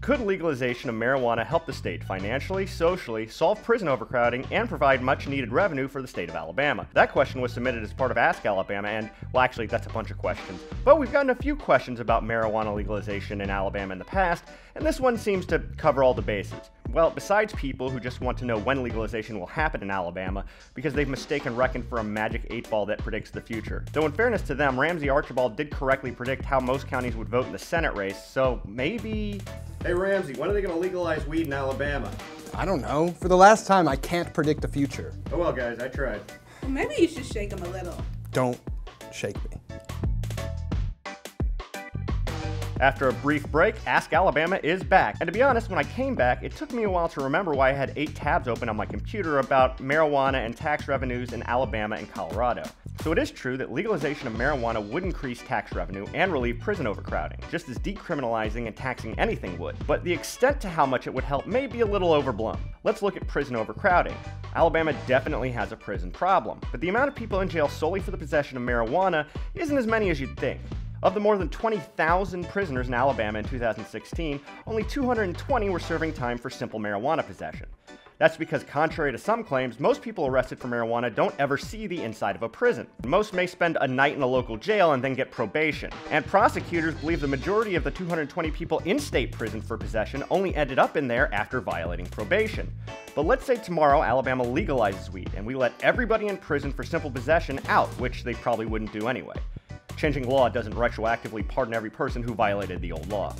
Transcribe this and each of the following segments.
Could legalization of marijuana help the state financially, socially, solve prison overcrowding, and provide much-needed revenue for the state of Alabama? That question was submitted as part of Ask Alabama, and, well, actually, that's a bunch of questions. But we've gotten a few questions about marijuana legalization in Alabama in the past, and this one seems to cover all the bases. Well, besides people who just want to know when legalization will happen in Alabama, because they've mistaken Reckon for a magic 8-ball that predicts the future. Though in fairness to them, Ramsey Archibald did correctly predict how most counties would vote in the Senate race, so maybe... Hey Ramsey, when are they going to legalize weed in Alabama? I don't know. For the last time, I can't predict the future. Oh well, guys, I tried. Well, maybe you should shake them a little. Don't shake me. After a brief break, Ask Alabama is back. And to be honest, when I came back, it took me a while to remember why I had 8 tabs open on my computer about marijuana and tax revenues in Alabama and Colorado. So it is true that legalization of marijuana would increase tax revenue and relieve prison overcrowding, just as decriminalizing and taxing anything would. But the extent to how much it would help may be a little overblown. Let's look at prison overcrowding. Alabama definitely has a prison problem, but the amount of people in jail solely for the possession of marijuana isn't as many as you'd think. Of the more than 20,000 prisoners in Alabama in 2016, only 220 were serving time for simple marijuana possession. That's because, contrary to some claims, most people arrested for marijuana don't ever see the inside of a prison. Most may spend a night in a local jail and then get probation. And prosecutors believe the majority of the 220 people in state prison for possession only ended up in there after violating probation. But let's say tomorrow Alabama legalizes weed and we let everybody in prison for simple possession out, which they probably wouldn't do anyway. Changing law doesn't retroactively pardon every person who violated the old law.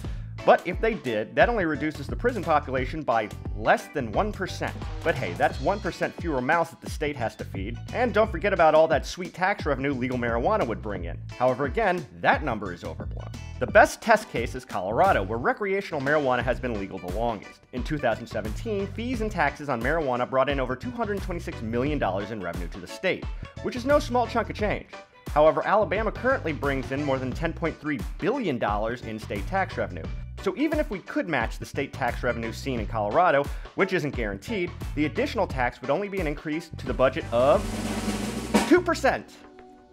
But if they did, that only reduces the prison population by less than 1%. But hey, that's 1% fewer mouths that the state has to feed. And don't forget about all that sweet tax revenue legal marijuana would bring in. However, again, that number is overblown. The best test case is Colorado, where recreational marijuana has been legal the longest. In 2017, fees and taxes on marijuana brought in over $226 million in revenue to the state, which is no small chunk of change. However, Alabama currently brings in more than $10.3 billion in state tax revenue. So even if we could match the state tax revenue seen in Colorado, which isn't guaranteed, the additional tax would only be an increase to the budget of 2%.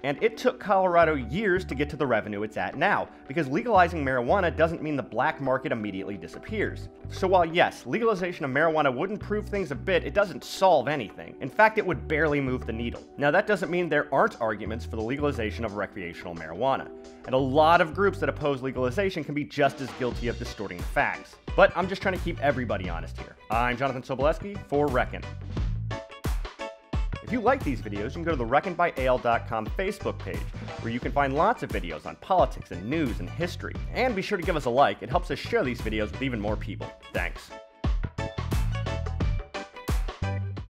And it took Colorado years to get to the revenue it's at now, because legalizing marijuana doesn't mean the black market immediately disappears. So while yes, legalization of marijuana would improve things a bit, it doesn't solve anything. In fact, it would barely move the needle. Now that doesn't mean there aren't arguments for the legalization of recreational marijuana. And a lot of groups that oppose legalization can be just as guilty of distorting the facts. But I'm just trying to keep everybody honest here. I'm Jonathan Sobolewski for Reckon. If you like these videos, you can go to the Reckon by AL.com Facebook page, where you can find lots of videos on politics and news and history. And be sure to give us a like, it helps us share these videos with even more people. Thanks.